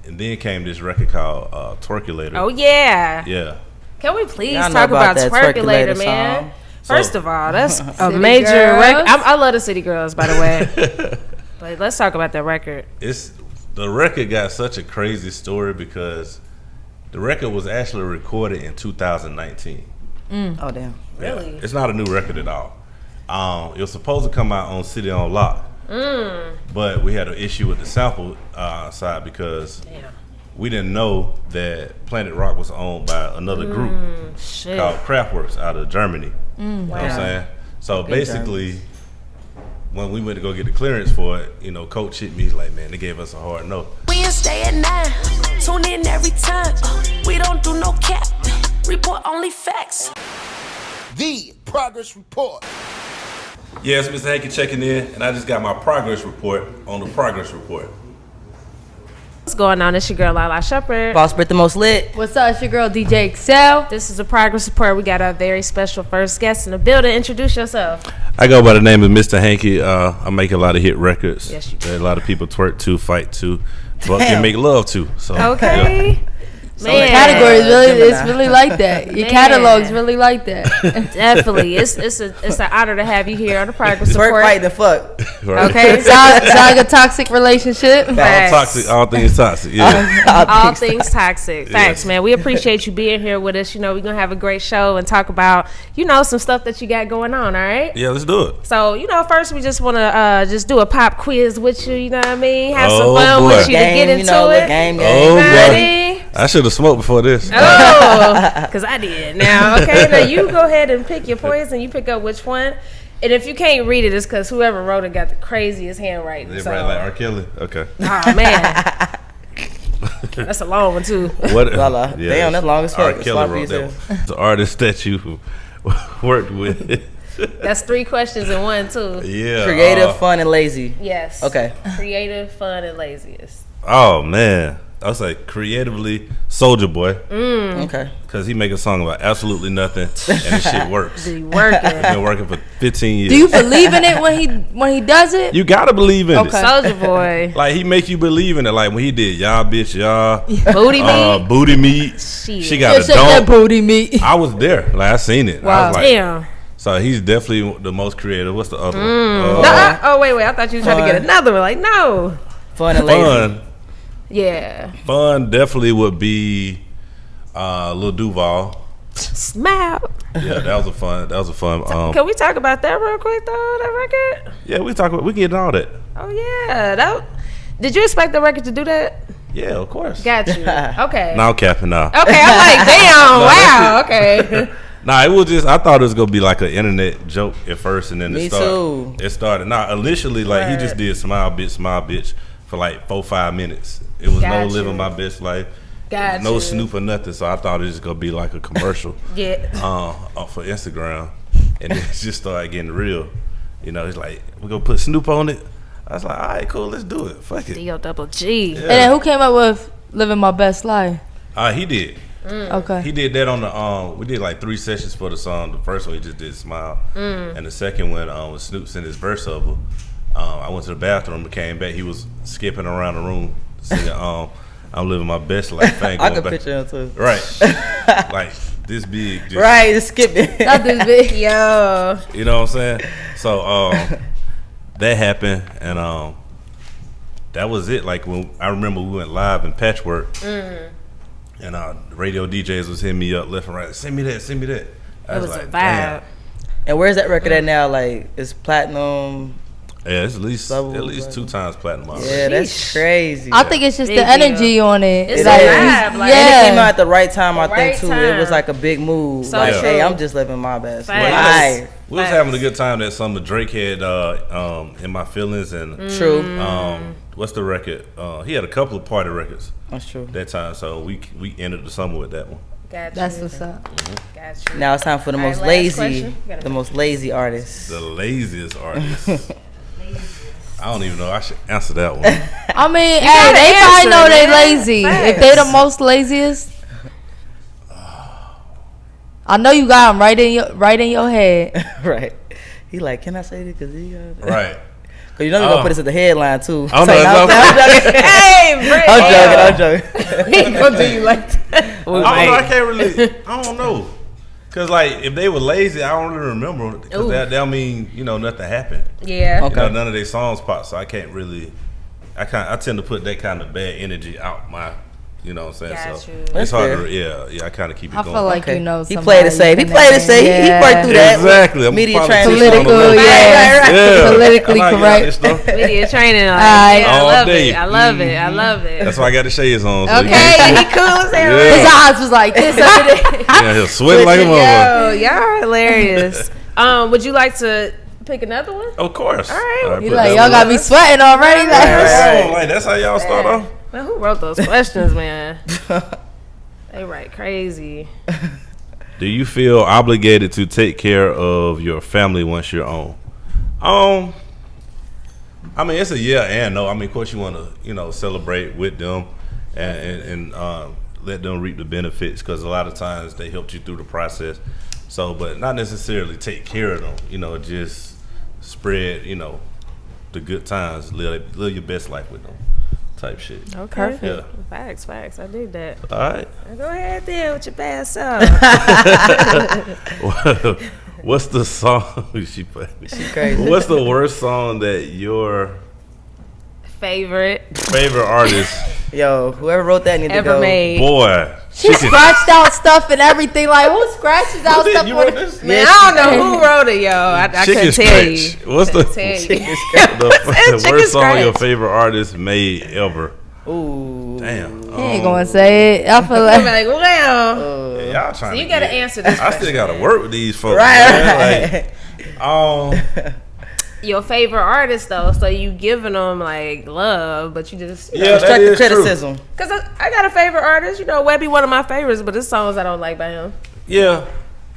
And then came this record called Twerkulator. Oh yeah. Yeah. Can we please talk about Twerkulator, man? Song. First of all, that's a major record. I love the City Girls, by the way. But let's talk about that record. The record got such a crazy story because the record was actually recorded in 2019. Oh damn! Really? Yeah, it's not a new record at all. It was supposed to come out on City on Lock, but we had an issue with the sample side because we didn't know that Planet Rock was owned by another group called Kraftwerk out of Germany. You know what I'm saying? So basically, when we went to go get the clearance for it, you know, Coach hit me. He's like, man, they gave us a hard no. We stay at 9, tune in every time. We don't do no cap, report only facts. The Progress Report. Yes, Mr. Hanky checking in, and I just got my progress report on the progress report. What's going on? It's your girl Lala Shepherd. Boss Brit the most lit. What's up? It's your girl DJ Excel. This is a progress report. We got our very special first guest in the building. Introduce yourself. I go by the name of Mr. Hanky. I make a lot of hit records. Yes, you do. That a lot of people twerk to, fight to, but can make love to. So okay. Yeah. Man, category is really like that. Your catalog's really like that. Definitely, it's an honor to have you here on the progress report. Twerk, fight, the fuck. Right. Okay, sounds like a toxic relationship. All things toxic. Yeah. all things toxic. Facts, man. We appreciate you being here with us. You know, we're gonna have a great show and talk about, you know, some stuff that you got going on. All right. Yeah, let's do it. So, you know, first we just want to just do a pop quiz with you. You know what I mean? Have some fun with you to get into it. Game. Ready? I should have smoked before this. Oh, because I did. Now, okay, now you go ahead and pick your poison. You pick up which one. And if you can't read it, it's because whoever wrote it got the craziest handwriting. They write like R. Kelly? Okay. Oh, man. That's a long one, too. Yeah, damn, that's long as fuck. R. Kelly wrote that one. The artist that you worked with. That's 3 questions in one, too. Yeah. Creative, fun, and lazy. Yes. Okay. Creative, fun, and laziest. Oh, man. I was like, creatively, Soulja Boy. Okay. Because he make a song about absolutely nothing, and the shit works. He working. It's been working for 15 years. Do you believe in it when he does it? You gotta believe in it. Soulja Boy. Like, he make you believe in it. Like, when he did Y'all Bitch Y'all. Booty meat. Booty meat. She got a shake that booty meat. I was there. Like, I seen it. Wow. I was like, Damn. So he's definitely the most creative. What's the other one? Wait. I thought you were trying to get another one. Like, no. Fun and lazy. Yeah. Fun definitely would be Lil Duval. Smile. Yeah, that was a fun. Can we talk about that real quick though? That record? Yeah, we can get all that. Oh yeah. Did you expect the record to do that? Yeah, of course. Got you. Okay. No, I'm capping now. Okay, I'm like, damn, wow, okay. Nah, it was just, I thought it was gonna be like an internet joke at first, and then Me too. It started. Nah, initially, like, he just did smile bitch for like 4-5 minutes. It was no living my best life. No Snoop or nothing. So I thought it was gonna be like a commercial. For Instagram, and then it just started getting real. You know, it's like, we're gonna put Snoop on it. I was like, all right, cool, let's do it. Fuck it. D-O-double-G. Yeah. And then who came up with Living My Best Life? He did. Okay. He did that on the we did like 3 sessions for the song. The first one he just did Smile, and the second one was Snoop sent his verse over. I went to the bathroom and came back. He was skipping around the room singing I'm living my best life. I could picture him too. Right. Like this big. Just, right, just skipping. Not this big. Yo. You know what I'm saying? So that happened, and that was it. Like, when I remember we went live in Patchwork, and radio DJs was hitting me up left and right. Send me that. It was like, a vibe. Damn. And where's that record at now? Like, it's platinum. Yeah, it's at least 2 times platinum. Already. Yeah, that's crazy. I think it's just the energy on it. It's like, vibe. Like, and it came out at the right time, I think, too. It was like a big move. So like, hey, I'm just living my best life. We was having a good time that summer. Drake had In My Feelings and True. What's the record? He had a couple of party records. That's true. That time, so we ended the summer with that one. Gotcha. That's what's up. Gotcha. Now it's time for the most lazy artist. The laziest artist. I don't even know. I should answer that one. I mean, hey, they probably know they lazy. If they the most laziest, I know you got them right in your head. Right. He like, can I say this? Cause he right. Cause you know we're gonna put this at the headline too. I don't know. I'm joking. He ain't gonna do you like that. I don't know. I can't really. I don't know. Cause like if they were lazy, I don't really remember. Cause that don't mean nothing happened. Yeah. Okay. None of their songs pop, so I can't really. I tend to put that kind of bad energy out my. You know what I'm saying? Got So you. it's hard to, I kind of keep it going. I feel like Okay. somebody. He played it safe. He worked through that. Exactly. I'm Media a training. Political, Yeah. politically I like correct. that stuff. Media training. All I love day. it. I love it. I love it. That's why I got the shades on. So Okay, he cool as hell. Yeah. His eyes was like this over there. Yeah, he'll sweat like a motherfucker. Yo, y'all are hilarious. Would you like to pick another one? Of course. All right. He like, y'all got me sweating already. Like that's how y'all start off. Man, who wrote those questions, man? They write crazy. Do you feel obligated to take care of your family once you're on? I mean, it's a yeah and no. I mean, of course, you want to celebrate with them and let them reap the benefits because a lot of times they helped you through the process. So, but not necessarily take care of them. Just spread the good times, live your best life with them. Type shit. Okay. Perfect. Yeah. Facts. I dig that. All right. Go ahead then with your bad self. What's the song she crazy. What's the worst song that your Favorite artist Yo, whoever wrote that need to ever go. made. boy? She scratched out stuff and everything. Like, who scratches out stuff? You wrote this? Man, I don't know who wrote it, yo. I couldn't tell you. Scratch. What's the Chicken worst song scratch. your favorite artist made ever? Ooh. Damn. He ain't gonna say it. I feel I'm like like, well, Yeah, y'all trying you to gotta get- answer this I still gotta work with these folks. Right. Like, your favorite artist though, so you giving them like love, but you just yeah, that Constructive is true. criticism. Cause I got a favorite artist, Webby, one of my favorites, but there's songs I don't like by him. Yeah.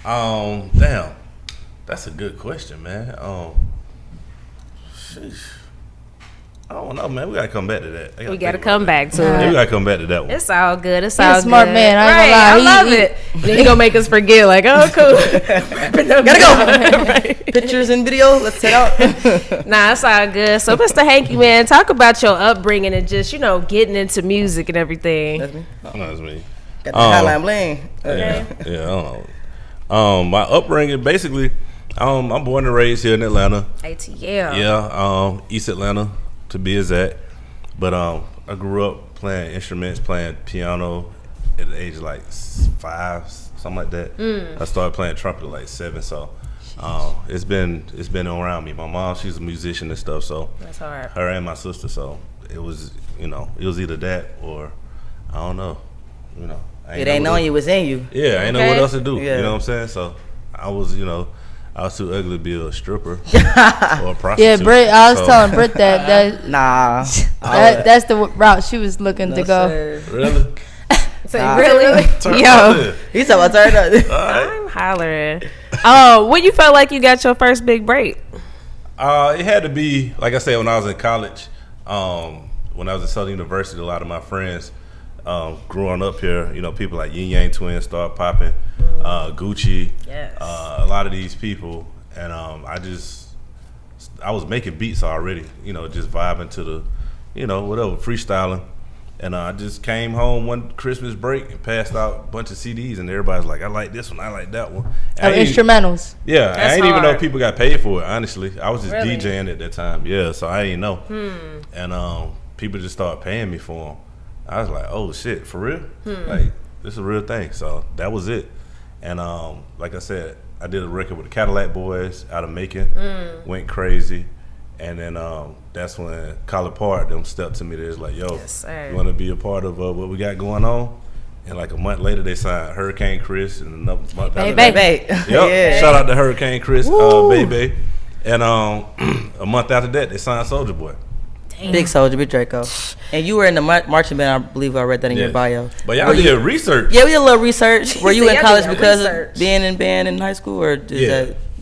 Damn. That's a good question, man. Sheesh. I don't know, man. We gotta come back to that. We gotta come back to Yeah, we it. gotta come back to that one. It's all good. It's He a all smart good. man, I ain't Right, gonna lie. I He- love he- it. Then he gonna make us forget, like, oh, cool. Gotta go. Pictures and video. Let's head out. Nah, it's all good. So, Mr. Hanky, man, talk about your upbringing and just, getting into music and everything. That's me. That's me. Got the highline bling. Yeah, I don't know. My upbringing, basically, I'm born and raised here in Atlanta. ATL. Yeah, East Atlanta to be exact. But I grew up playing instruments, playing piano at the age of like 5, something like that. I started playing trumpet at like 7, so it's been around me. My mom, she's a musician and stuff, so That's hard. her and my sister, so it was either that or I don't know. It ain't on you, it's in you. Yeah, I ain't know Okay. what else to do. Yeah. You know what I'm saying? So I was too ugly to be a stripper or a prostitute. yeah, Britt. I was So- telling Britt that Nah. that's the route she was looking to go. Sir. Really? So, Nah. really? Turn Yo, out there. He's talking about turn up. All right. I'm hollering. When you felt like you got your first big break? It had to be, like I said, when I was in college. When I was at Southern University, a lot of my friends growing up here, people like Yin Yang Twins started popping, Gucci, Yes. a lot of these people, and I was making beats already, just vibing to the, whatever, freestyling. And I just came home one Christmas break and passed out a bunch of CDs, and everybody's like, I like this one, I like that one. And I ain't- Instrumentals. Yeah, I That's didn't even know hard. people got paid for it, honestly. I was just Really? DJing at that time. Yeah, so I didn't know. And people just started paying me for them. I was like, oh, shit, for real? Like, this is a real thing. So that was it. And like I said, I did a record with the Cadillac Boys out of Macon. Went crazy. And then that's when Collipark, them stepped to me. They was like, yo, Yes, sir. you want to be a part of what we got going on? And like a month later, they signed Hurricane Chris. And another month after that, Babe. Yep. Yeah. Shout out to Hurricane Chris, baby. And a month after that, they signed Soulja Boy. Big Soulja, Big Draco. And you were in the marching band, I believe I read that in your bio. But y'all did research. Yeah, we did a little research. Were you said in y'all college did because research. of being in band in high school? Or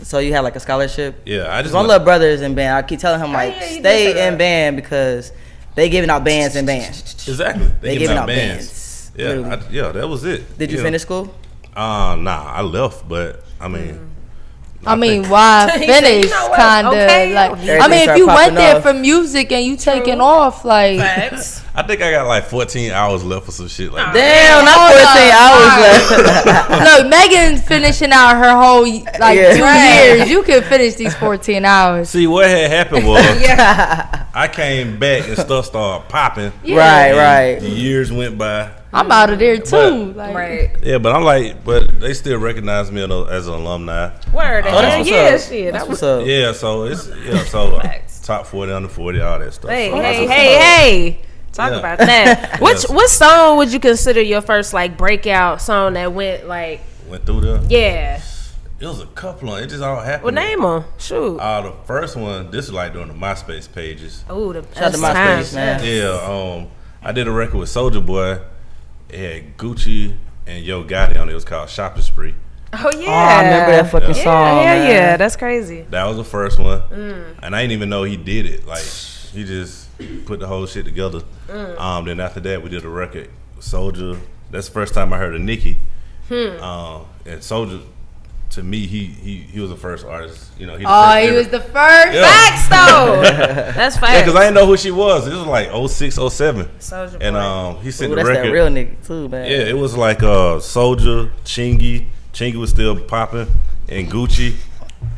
so you had like a scholarship? Yeah, I just My went- little brother is in band. I keep telling him like, yeah, you did say stay that. in band because they giving out bands in bands. Exactly. They giving out bands. Yeah, Literally. that was it. Did you finish school? Nah, I left, but I mean, I mean, why finish? You know what? Kinda Okay. like. Everything I mean, if start you went popping there off. for music and you taking off, like. Facts. I think I got like 14 hours left for some shit like that. Damn, not 14 hours left. Look, Megan's finishing out her whole 2 years. You can finish these 14 hours. See, what had happened was I came back and stuff started popping. Right. The years went by. I'm out of there too. Right. Yeah, but I'm like, but they still recognize me as an alumni. Word. that's what's Yeah, up. shit. That's That what's was. up. Yeah, so it's Facts. top 40, under 40, all that stuff. Hey, So that's hey, what's hey, up. hey. Talk Yeah. about that. What song would you consider your first like breakout song that went like? Went through there. Yeah. It was a couple of. It just all happened. Well, name them. Shoot. The first one. This is like during the MySpace pages. Oh, the Shout out to best MySpace, times. man. Yeah. I did a record with Soulja Boy. It had Gucci and Yo Gotti on it. It was called Shopping Spree. Oh yeah. Oh, I remember that fucking song. Yeah, man. yeah. That's crazy. That was the first one, and I didn't even know he did it. Like he just put the whole shit together. Then after that, we did a record with Soulja. That's the first time I heard of Nicki. And Soulja, to me, he was the first artist. You know, he was the first. Yeah. Facts though. That's facts. Yeah, because I didn't know who she was. It was like 06, 07. Soulja Boy. And he sent Ooh, the that's record. that real nigga too, man. Yeah, it was like Soulja, Chingy. Chingy was still popping, and Gucci.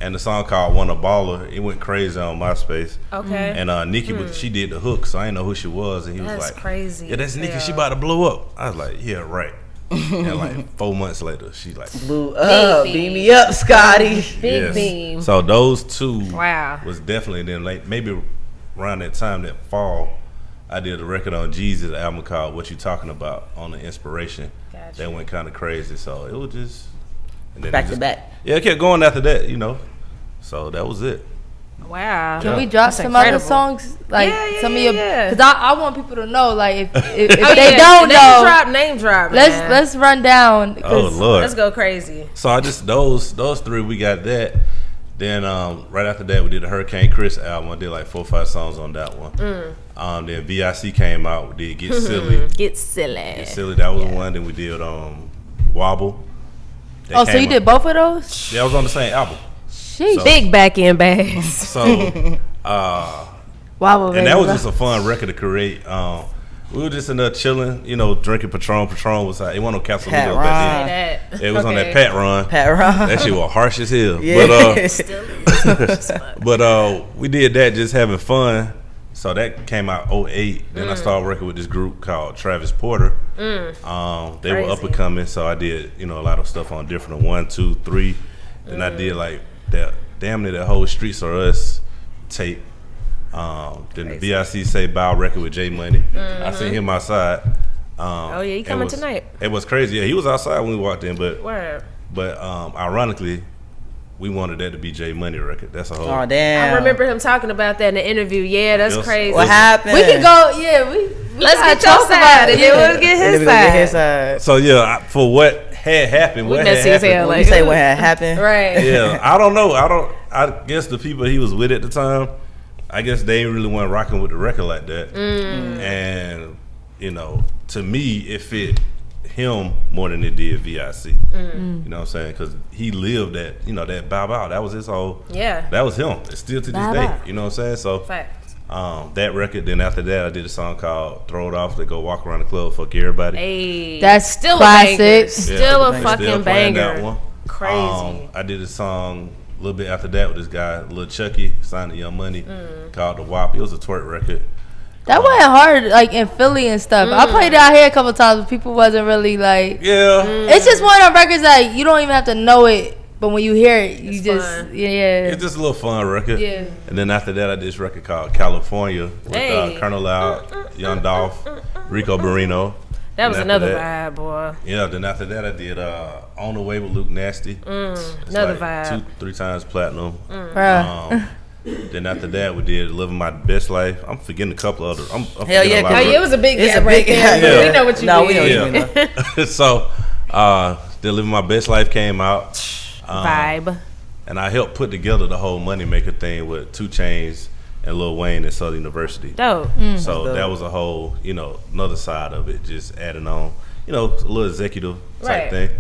And the song called "Wanna Baller," it went crazy on MySpace. Okay. And Nicki, she did the hook, so I didn't know who she was. And he was That's like, crazy. "Yeah, that's Nicki. Yeah. She about to blow up." I was like, "Yeah, right." And like 4 months later, she like, Blew up, beam me up, Scotty. Big yes. beam. So those two, Wow. was definitely then like maybe around that time that fall, I did a record on Jesus' album called "What You Talking About" on the Inspiration. Gotcha. That went kind of crazy. So it was just and then Back it to just- back. Yeah, it kept going after that, you know. So that was it. Wow. Can we drop That's some incredible. other songs? Like Yeah, some of your, yeah. because I want people to know, like if Oh, they yeah. don't know, Name drop. Man. let's run down. Oh 'cause Lord. Let's go crazy. So I just those three, we got that. Then right after that, we did the Hurricane Chris album. I did like 4 or 5 songs on that one. Then V.I.C came out. We did Get Silly. Get silly. Get Silly, that was one. Then we did Wobble. That Oh, so came you did both of those? Yeah, I was on the same album. Sheesh. So- Big back end bass. So Wow, and that was just a fun record to create. We were just in there chilling, you know, drinking Patron. Patron was it wasn't no Casamigos Pat back That. then. It was on that Pat run. Pat Ron. That shit was harsh as hell. Yeah. But we did that just having fun. So that came out 08. Then I started working with this group called Travis Porter. They were Crazy. up and coming, so I did, you know, a lot of stuff on different 1, 2, 3. Then I did like that damn near that whole Streets Are Us tape. Then the V.I.C. Say Bow record with J Money. I seen him outside. Oh yeah, he coming tonight. It was crazy. Yeah, he was outside when we walked in, but Word. ironically, we wanted that to be J Money record. That's a whole. Oh damn. I remember him talking about that in the interview. Yeah, that's Yes. crazy. What happened? We can go. Yeah, we Let's gotta get your talk side, about and it. then we'll get And then his we gonna get his side. side. So yeah, for what had happened, We what had messy as happened. hell, When like- you say what had happened, Right. Yeah, I don't know. I guess the people he was with at the time, I guess they really weren't rocking with the record like that. And you know, to me, it fit him more than it did V.I.C. You know what I'm saying? Because he lived that, you know, that bow bow. That was his whole. Yeah. That was him. It's still to this Bow day. bow. You know what I'm saying? So. Facts. That record. Then after that, I did a song called "Throw It Off." They go walk around the club, fuck everybody. Hey, That's still classic. a banger. Yeah, Still a they fucking still playing banger. that one. Crazy. I did a song a little bit after that with this guy, Lil Chucky, signed to Young Money, called "The WAP." It was a twerk record. That went hard, like in Philly and stuff. I played it out here a couple times, but people wasn't really like. Yeah, It's just one of them records that you don't even have to know it, but when you hear it, you It's just fun. yeah. it's just a little fun record. Yeah. And then after that, I did this record called "California" with Hey. Colonel Loud, Young Dolph, Rico Barrino. That was And after another that- vibe, boy. Yeah, then after that, I did "On the Way" with Luke Nasty. It's another like vibe. 2-3 times platinum. Bruh. Then after that, we did "Living My Best Life." I'm forgetting a couple other. I'm Hell forgetting yeah, a lot Oh of yeah, it was a big It's gap a right big there. gap. We know what you No, did. we know what you mean. So, then "Living My Best Life" came out, Vibe. and I helped put together the whole Moneymaker thing with 2 Chainz and Lil Wayne at Southern University. Dope. So dope. that was a whole, you know, another side of it, just adding on, you know, a little executive type Right. thing.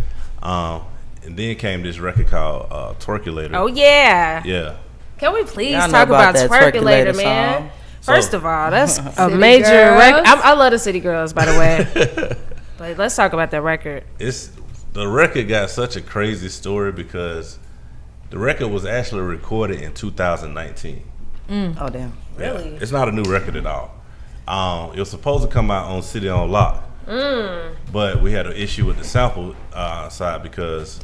And then came this record called Twerkulator. Oh yeah. Yeah. Can we please talk about Twerkulator, man? First of all, that's a major record. I love the City Girls, by the way. But let's talk about that record. The record got such a crazy story because the record was actually recorded in 2019. Oh damn! Yeah. Really? It's not a new record at all. It was supposed to come out on City on Lock, but we had an issue with the sample side because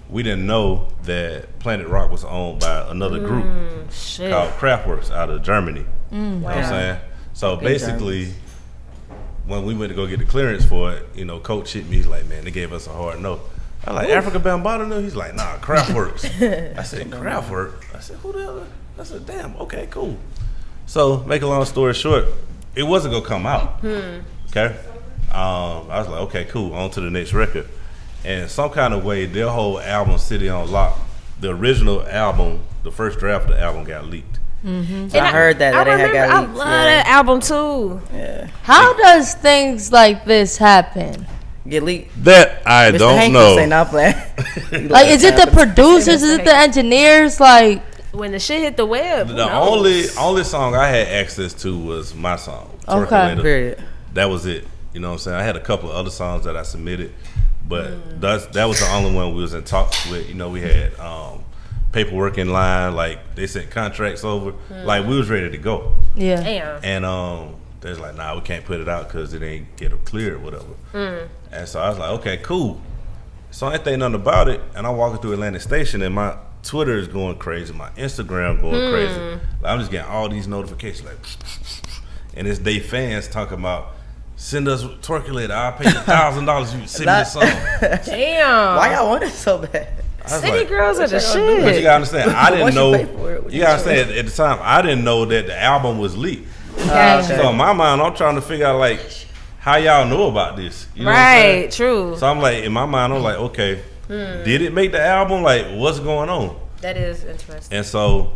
we didn't know that Planet Rock was owned by another group called Kraftwerk out of Germany. You know what I'm saying? So basically, when we went to go get the clearance for it, you know, Coach hit me. He's like, man, they gave us a hard no. I like, Africa Bambaataa no? He's like, nah, Kraftwerk. I said, Kraftwerk? I said, who the hell? I said, damn, okay, cool. So, make a long story short, it wasn't going to come out. Okay? I was like, okay, cool, on to the next record. And some kind of way, their whole album, City on Lock, the original album, the first draft of the album got leaked. So I heard that. I love that album too. Yeah. How does things like this happen? Get leaked? That I Mr. don't Hanky know. Say not playing. Like, is it the producers? Is it the engineers? Like, when the shit hit the web, The only song I had access to was my song. Okay. Twerkulator. Period. That was it. You know what I'm saying? I had a couple of other songs that I submitted, but that was the only one we was in talks with. You know, we had paperwork in line, like they sent contracts over, like we was ready to go. yeah. Damn. And they're like, nah, we can't put it out because it ain't get it cleared or whatever. And so I was like, okay, cool. So I ain't think nothing about it, and I'm walking through Atlantic Station, and my Twitter is going crazy, my Instagram going crazy. Like, I'm just getting all these notifications, like, and it's they fans talking about, send us Twerkulator, I'll pay you $1,000 if you send me this song. Damn. Why y'all want it so bad? City Girls are the shit. But you gotta understand, I didn't know. Pay for it? You gotta understand, at the time, I didn't know that the album was leaked. Okay. So in my mind, I'm trying to figure out like how y'all know about this. You know Right, what I'm saying? true. So I'm like, in my mind, I'm like, okay, did it make the album? Like, what's going on? That is interesting. And so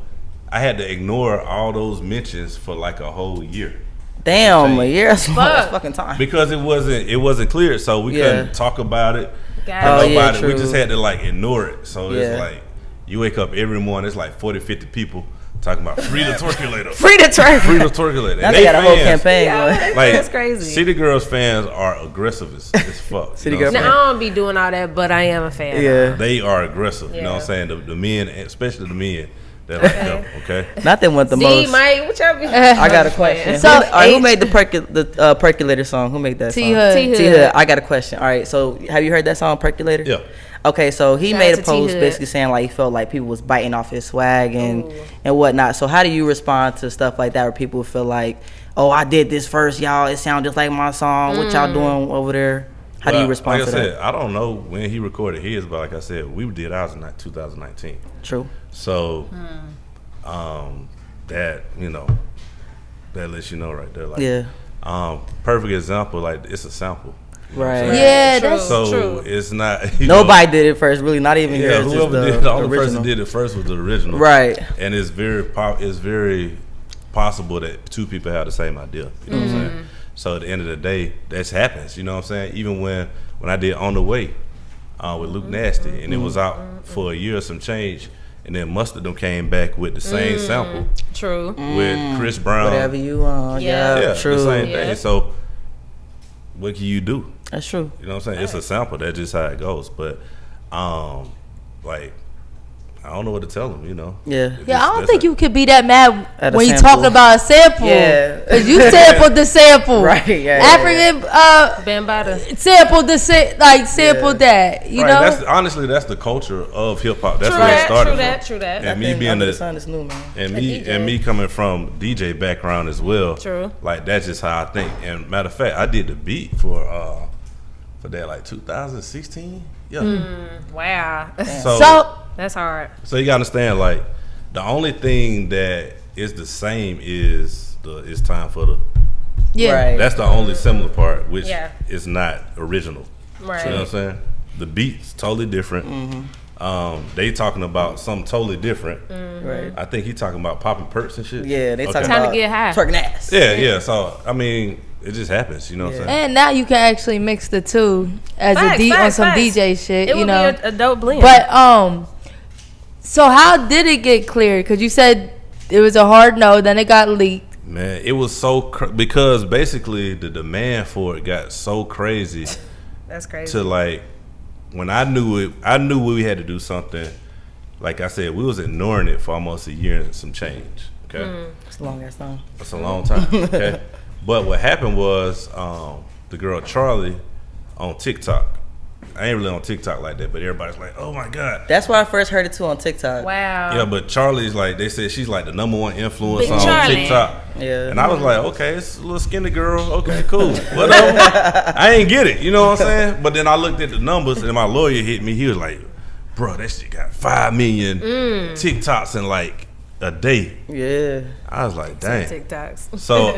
I had to ignore all those mentions for like a whole year. Damn, a year. That's fucking time. Because it wasn't clear, so we couldn't talk about it. Got it. yeah, We true. just had to like ignore it. So it's Yeah. like you wake up every morning, it's like 40, 50 people talking about free the Twerkulator. Free the Twerk. Free the Twerkulator. Now And they got a whole fans, campaign Yeah, going. like, that's crazy. City Girls fans are aggressive as fuck. City you know Girl what I'm Now, I saying? don't be doing all that, but I am a fan. Yeah. They are aggressive. You know what I'm saying? The men, especially the men, they're like, no, okay? Not they want the D, most. Mike, what y'all be? I got a question. So, who made the Percolator song? Who made that song? T-Hood. T-Hood. I got a question. All right, so have you heard that song, Percolator? Yeah. Okay, so he Shout made out a to post T-Hood. basically saying like he felt like people was biting off his swag and whatnot. So how do you respond to stuff like that where people feel like, oh, I did this first, y'all. It sounds just like my song. What y'all doing over there? How do you respond to like I said, that? I don't know when he recorded his, but like I said, we did ours in 2019. True. So, that, you know, that lets you know right there. Like, Yeah. perfect example, like it's a sample. You know what I'm Right. saying? Yeah, True. that's So True. it's not Nobody did it first, really. Not even here. Yeah, It's just whoever the, did the only original. person did it first was the original. Right. And it's very possible that two people have the same idea. You know what I'm saying? So at the end of the day, that happens. You know what I'm saying? Even when I did On the Way with Luke Nasty, and it was out for a year or some change, and then Mustard them came back with the same sample True. with Chris Brown. Whatever you want. Yeah. Yeah, Yeah, true. the same Yeah. thing. So what can you do? That's true. You know what I'm saying? It's a sample. That's just how it goes. But like, I don't know what to tell them. You know? Yeah. Yeah, I don't think you could be that mad At a when you sample. talking about a sample. Yeah. Cause you sampled the sample. Right, yeah, African Bambaataa. sampled the sampled that. You know. That's honestly that's the culture of hip hop. That's True where it that. started True from. that. True that. And me being the a sun is new, man. and me coming from DJ background as well. True. Like that's just how I think. And matter of fact, I did the beat for that like 2016. Yeah. Wow. So That's hard. So you gotta understand, like, the only thing that is the same is it's time for the. yeah. Right. That's the only similar part, which Yeah. is not original. Right. You know what I'm saying? The beat's totally different. They talking about something totally different. Right. I think he talking about popping perks and shit. Yeah, they talking Time about to get high. twerking ass. Yeah. So I mean, it just happens. You know what I'm saying? And now you can actually mix the two as Facts, on some facts. DJ shit, It you would know. be a dope blend. But so how did it get cleared? Because you said it was a hard no, then it got leaked. Man, it was so because basically the demand for it got so crazy. That's crazy. To like, when I knew we had to do something. Like I said, we was ignoring it for almost a year and some change. Okay, It's a long ass time. that's a long time. Okay, but what happened was the girl Charlie on TikTok. I ain't really on TikTok like that, but everybody's like, "Oh my god." That's where I first heard it too on TikTok. Wow. Yeah, but Charlie's like, they said she's like the #1 influencer Big on Charlie. TikTok. Yeah. And I was like, okay, it's a little skinny girl. Okay, cool. Whatever. I ain't get it. You know what I'm saying? But then I looked at the numbers and my lawyer hit me. He was like, bro, that shit got 5 million TikToks in like a day. Yeah. I was like, dang. TikToks. So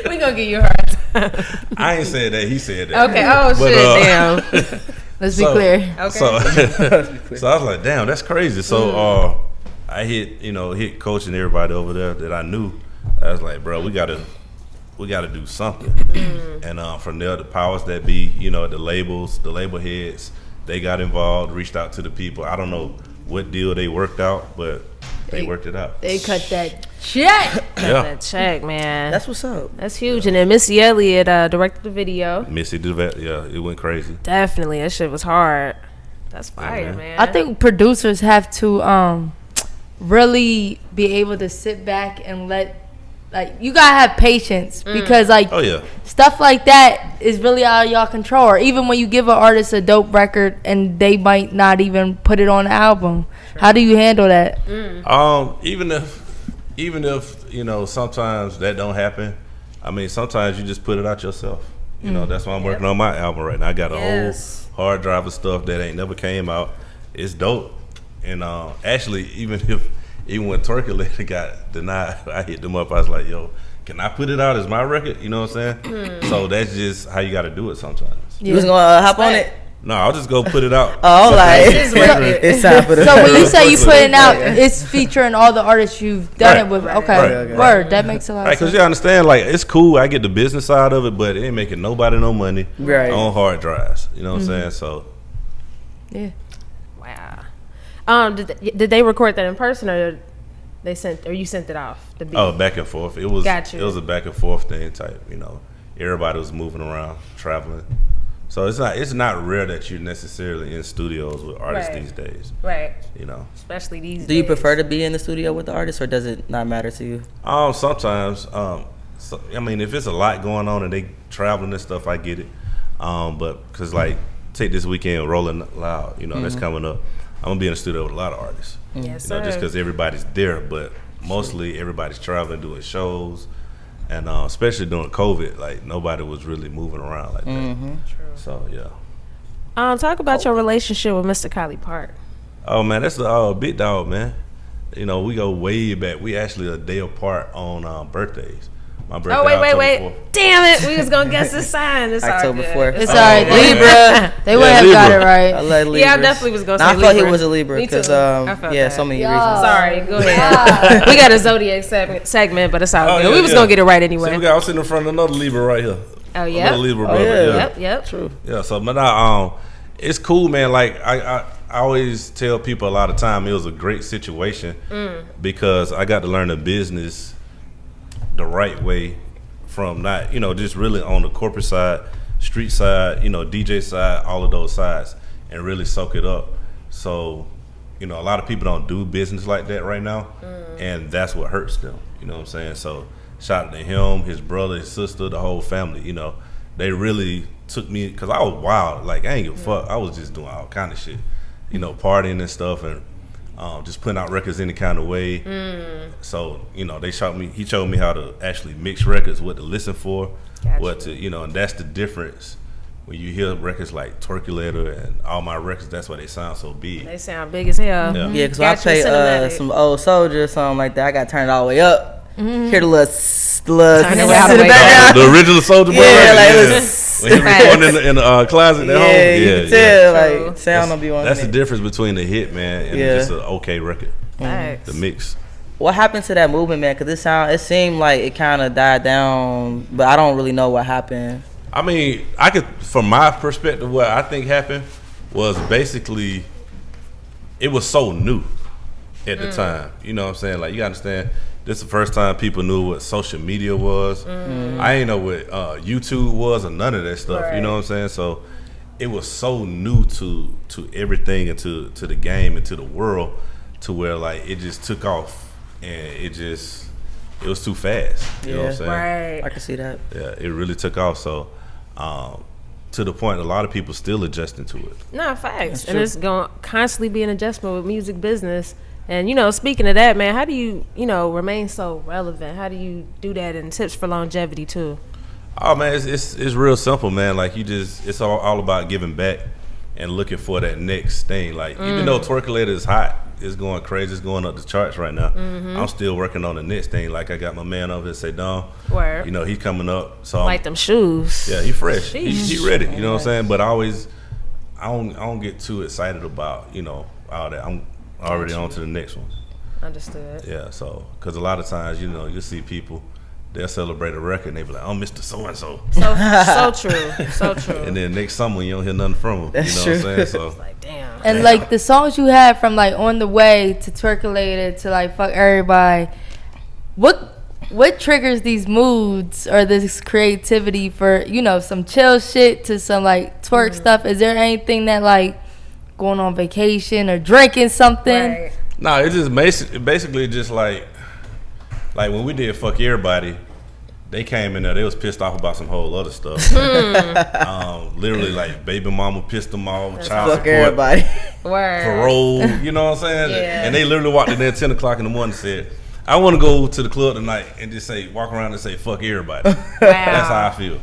We gonna give you a hard time. I ain't said that. He said that. Okay. Oh But, shit. Damn. Let's be clear. Okay. So I was like, damn, that's crazy. So I hit coach and everybody over there that I knew. I was like, bro, we gotta do something. And from there, the powers that be, the labels, the label heads, they got involved, reached out to the people. I don't know what deal they worked out, but they worked it out. They cut that check. Yeah. That check, man. That's what's up. That's huge. And then Missy Elliott directed the video. Missy Duval, yeah, it went crazy. Definitely, that shit was hard. That's fire, man. man. I think producers have to really be able to sit back and you gotta have patience because Oh yeah. stuff like that is really out of y'all control. Or even when you give an artist a dope record and they might not even put it on the album, how do you handle that? Even if sometimes that don't happen. I mean, sometimes you just put it out yourself. That's why I'm working on my album right now. I got a whole hard drive of stuff that ain't never came out. It's dope. And actually, even when Twerkulator got denied, I hit them up. I was like, yo, can I put it out as my record? You know what I'm saying? So that's just how you got to do it sometimes. You was gonna hop on it? No, I'll just go put it out. Oh, like It's time for the. So when you say you putting out, it's featuring all the artists you've done Right. it with. Right. Okay, Right. word. That makes a lot of Because sense. you understand, like, it's cool. I get the business side of it, but it ain't making nobody no money Right. on hard drives. You know what I'm saying? So Yeah. Wow. Did they record that in person or you sent it off? The beat? oh, back and forth. It was Got you. It was a back and forth thing type. Everybody was moving around, traveling. So it's not rare that you're necessarily in studios with artists Right. these days. Right. Especially these Do you days. prefer to be in the studio with the artist, or does it not matter to you? Sometimes. If it's a lot going on and they traveling and stuff, I get it. But because take this weekend, Rolling Loud. That's coming up. I'm gonna be in the studio with a lot of artists. Yes, Just because everybody's there, but mostly everybody's traveling, doing shows, and especially during COVID, nobody was really moving around like that. True. So yeah. Talk about your relationship with Mr Collipark. Oh man, that's the big dog, man. We go way back. We actually a day apart on birthdays. My birthday. Oh, wait. October 4th. Damn it. We was going to guess the sign. It's October all 4th. good. It's all right. Libra. They wouldn't have got it right. I like Libras. Yeah, I definitely was going to say I thought he Libra. was a Libra Me too. because I felt that. so many Yeah. reasons. Sorry, go ahead. We got a Zodiac segment, but it's all good. We was going to get it right anyway. See, I was sitting in front of another Libra right here. Oh, yeah? Another Libra brother. yeah. Yep. True. Yeah, so but it's cool, man. I always tell people a lot of time it was a great situation because I got to learn the business the right way from not, just really on the corporate side, street side, DJ side, all of those sides, and really soak it up. So, a lot of people don't do business like that right now, and that's what hurts them. You know what I'm saying? So, shout out to him, his brother, his sister, the whole family. They really took me because I was wild. I ain't give a fuck. I was just doing all kind of shit, partying and stuff, and just putting out records any kind of way. So they showed me. He showed me how to actually mix records, what to listen for, Gotcha. what to and that's the difference. When you hear records like Twerkulator and all my records, that's why they sound so big. They sound big as hell. Yeah. Yeah, because when I Got you play cinematic. some old Soulja or something like that, I got to turn it all the way up. Hear the little Turn it all the in the way background. The original Soulja Boy Yeah, record, like yeah. it was When he recording in the closet at home. Yeah, you can tell. True. Like sound don't be on. That's the difference between the hit, man, and just an okay record. Facts. The mix. What happened to that movement, man? Because it seemed like it kind of died down, but I don't really know what happened. I mean, from my perspective, what I think happened was basically it was so new at the time. You know what I'm saying? Like, you gotta understand, this is the first time people knew what social media was. I ain't know what YouTube was or none of that stuff. Right. You know what I'm saying? So it was so new to everything and to the game and to the world, to where like it just took off and it was too fast. You know what I'm saying? Right. I can see that. Yeah, it really took off. So to the point a lot of people still adjusting to it. No, facts. And it's going to constantly be an adjustment with music business. And, speaking of that, man, how do you, remain so relevant? How do you do that, and tips for longevity too? Oh man, it's real simple, man. Like, it's all about giving back and looking for that next thing. Like, even though Twerkulator is hot, it's going crazy, it's going up the charts right now, I'm still working on the next thing. Like, I got my man over here, say Don. Word. He's coming up. So Like them shoes. yeah, he fresh. He ready. You know what I'm saying? But I don't get too excited about all that. I'm already on to the next one. Understood. Yeah. So because a lot of times you see people, they'll celebrate a record and they be like, I'm Mr. So and so. So true. So true. And then next summer you don't hear nothing from them. That's you know true. what I'm saying? So Like, damn. And like the songs you had from like On the Way to Twerkulator to like Fuck Everybody, what triggers these moods or this creativity for some chill shit to some like twerk stuff? Is there anything that like going on vacation or drinking something? Right. no, it's just basically just like when we did Fuck Everybody, they came in there, they was pissed off about some whole other stuff. Literally, like, baby mama pissed them off, child Fuck support, everybody. Word. parole, you know what I'm saying? Yeah. And they literally walked in there at 10 o'clock in the morning and said, I want to go to the club tonight and just walk around and say, fuck everybody. That's how I feel.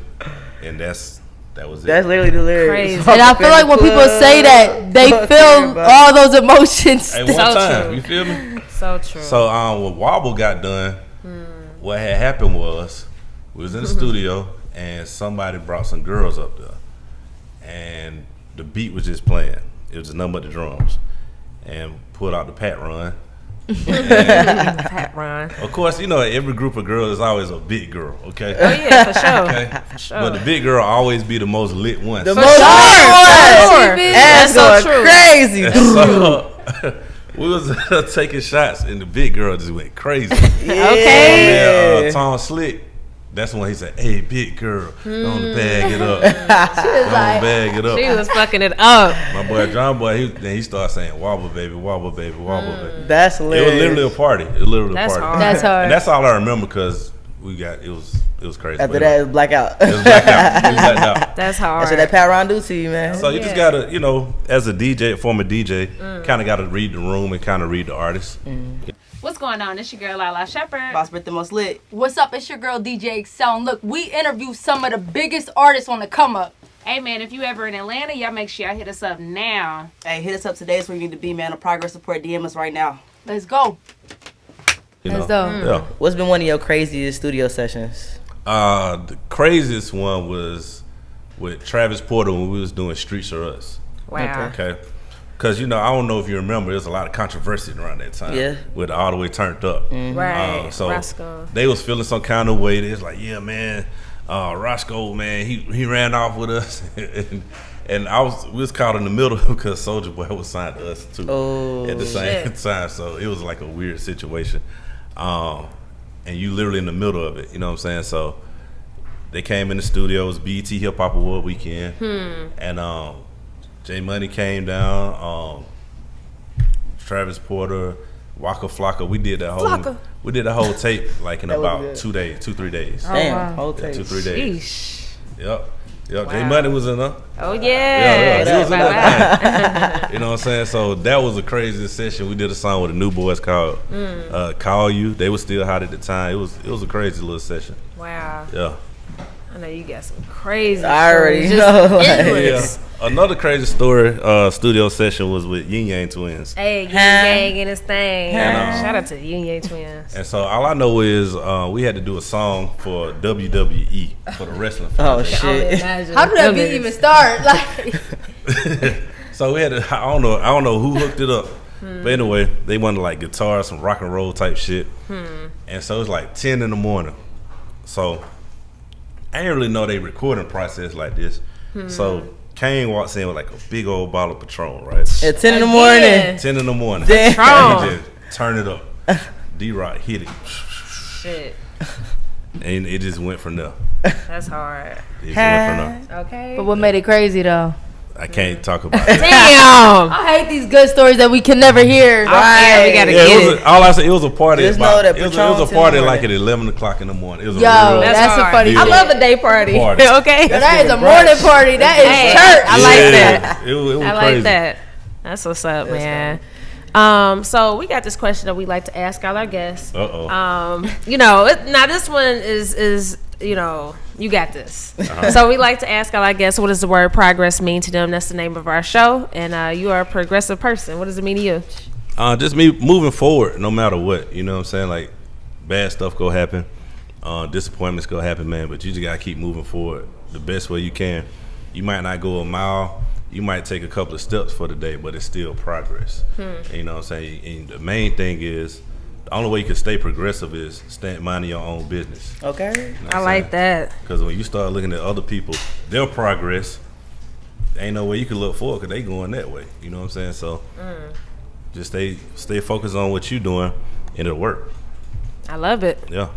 And that was it. That's literally the lyrics. Crazy. And I feel like when people say that, they Fuck feel everybody. all those emotions. At one So time, true. you feel me? So true. So when Wobble got done, what had happened was we was in the studio and somebody brought some girls up there, and the beat was just playing. It was just nothing but the drums, and pulled out the Pat Run. Pat Ron. Of course, every group of girls is always a big girl. Okay. Oh yeah, for sure. Okay. For sure. But the big girl always be the most lit one. The So- most Sure. ass That's so going true. crazy. So, we was taking shots, and the big girl just went crazy. Okay. And Tom Slick, that's when he said, "Hey, big girl, don't bag it up. Don't bag it up." She was fucking it up. My boy John Boy, he started saying, "Wobble baby, wobble baby, wobble baby." That's It was hilarious. literally a party. It was literally That's a party. hard. That's hard. And that's all I remember because it was crazy. After But that, it's blackout. it was blackout. It was blacked out. That's hard. That's what that Pat Ron do to you, man. So you just gotta, as a former DJ, kind of gotta read the room and kind of read the artist. What's going on? It's your girl Lala Shepherd. Boss Brit the most lit. What's up? It's your girl DJ Excel. And look, we interview some of the biggest artists on the come up. Hey man, if you ever in Atlanta, y'all make sure y'all hit us up now. Hey, hit us up today. It's where you need to be, man. A progress report. DM us right now. Let's go. Let's go. Yeah. What's been one of your craziest studio sessions? The craziest one was with Travis Porter when we was doing Streets Are Us. Wow. Okay. Because, I don't know if you remember, there was a lot of controversy around that time. Yeah. With All the Way Turned Up. Right. So Roscoe. they was feeling some kind of way. They was like, yeah, man, Roscoe, man, he ran off with us. and we was caught in the middle because Soulja Boy was signed to us too at the same time. So it was like a weird situation. And you literally in the middle of it, you know what I'm saying? So they came in the studio, it was BET Hip Hop Award weekend. And J Money came down, Travis Porter, Waka Flocka. We did the whole tape like in about good. 2 days, 2-3 days. Damn, whole Yeah, tape. 2-3 days. Sheesh. Yep. Wow. J Money was in there. Oh Yeah, yeah. he was in Wow. that. You know what I'm saying? So that was a crazy session. We did a song with the New Boys called "Call You." They were still hot at the time. It was a crazy little session. Wow. Yeah. I know you got some crazy. I already stories. know. Just endless. Another crazy story, studio session was with Yin Yang Twins. Hey, Yin Yang in his thing. And, Shout out to the Yin Yang Twins. And so all I know is we had to do a song for WWE, for the wrestling fans. Oh, shit. How did that beat even start? Like, So we had to, I don't know who hooked it up. But anyway, they wanted like guitar, some rock and roll type shit. And so it's like 10 in the morning. So I didn't really know they recording process like this. So Kane walks in with like a big old bottle of Patron, right? At 10 in the morning. 10 in the morning. Damn. He just turn it up. D-Rock hit it. Shit. And it just went from there. That's hard. It just went from there. Okay. but what made it crazy though? I can't talk about it. Damn. I hate these good stories that we can never hear. Right. We gotta Yeah, get it was all I said. It was a party. Just about- know that it was Patron's a party in the like at morning. 11 o'clock in the morning. It was Yo, a real that's a hard. funny Yeah. I shit. love a day party. Party. Okay. That is a morning party. That is Hey, church. I like Yeah. that. It was I crazy. like that. That's what's up, man. So we got this question that we like to ask all our guests. You know, now this one is you know, you got this. So we like to ask all our guests, what does the word progress mean to them? That's the name of our show. And you are a progressive person. What does it mean to you? Just me moving forward, no matter what. You know what I'm saying? Like, bad stuff go happen, disappointments go happen, man. But you just gotta keep moving forward the best way you can. You might not go a mile. You might take a couple of steps for the day, but it's still progress. You know what I'm saying? And the main thing is, the only way you can stay progressive is minding your own business. Okay. I like that. Because when you start looking at other people, their progress, ain't no way you can look forward because they going that way. You know what I'm saying? So just stay focused on what you're doing and it'll work. I love it. Yeah.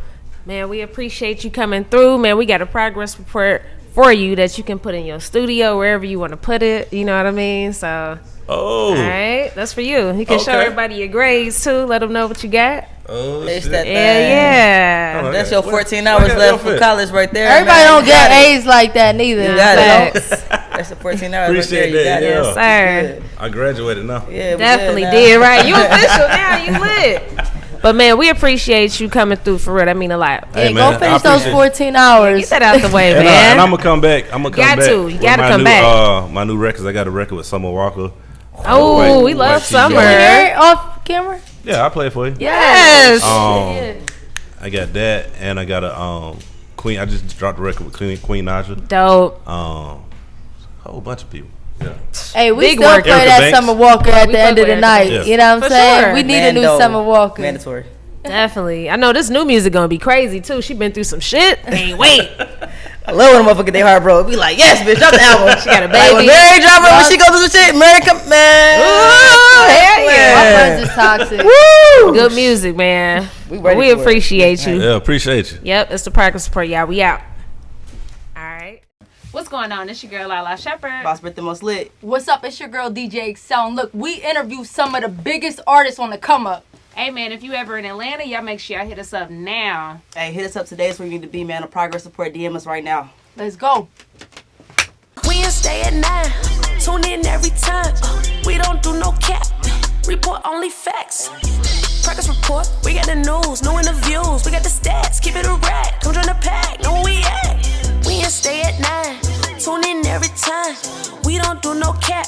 Man, we appreciate you coming through. Man, we got a progress report for you that you can put in your studio, wherever you want to put it. You know what I mean? So, all right, that's for you. You can show Okay. everybody your grades too. Let them know what you got. Oh, It's shit. that Yeah, thing. yeah. Oh, That's okay. your 14 What hours got left your for fit? college right there. Everybody man. don't You got get it. A's like that neither. You got it. Facts. That's the 14 hours Appreciate right there. You that, got it. Yes, sir. I graduated now. Yeah, we Definitely good now. did, right? You official now. You lit. But, man, we appreciate you coming through for real. That mean a lot. Hey, Hey, man, go I finish those appreciate it. 14 hours. Get that out the way, And, man. and I'm gonna come back. I'm gonna come Got back. to. You with gotta my come new, back. My new records. I got a record with Summer Walker. Oh, we White love T-shirt. Summer. Can we hear it off camera? Yeah, I play it for you. Yes. I got that, and I got a Queen. I just dropped a record with Queen Naja. Dope. A whole bunch of people. Yeah. Hey, we Big still work. play Erica that Banks. Summer Walker at We the fuck end of with the night. Erica. You know what I'm For saying? sure. We need a new Mando. Summer Walker. Mandatory. Definitely. I know this new music gonna be crazy too. She been through some shit. Ain't wait. I love when a motherfucker they hard, bro. Be like, yes, bitch, drop the album. She got a Like, when baby. Mary drop it, when she go through some shit, Mary come, man. Ooh, hell My yeah. friends is toxic. Woo! Good music, man. We ready We for it. appreciate you. Yeah, appreciate you. Yep, it's the progress support. Yeah, we out. All right. What's going on? It's your girl Lala Shepherd. Boss Brit the most lit. What's up? It's your girl DJ Excel. And look, we interview some of the biggest artists on the come up. Hey man, if you ever in Atlanta, y'all make sure y'all hit us up now. Hey, hit us up today. It's where you need to be, man. A progress support. DM us right now. Let's go. We ain't stay at 9. Tune in every time. We don't do no cap. Report only facts. Progress report. We got the news, new interviews. We got the stats. Keep it a rack. Come join the pack. Know where we at. We ain't stay at 9. Tune in every time. We don't do no cap.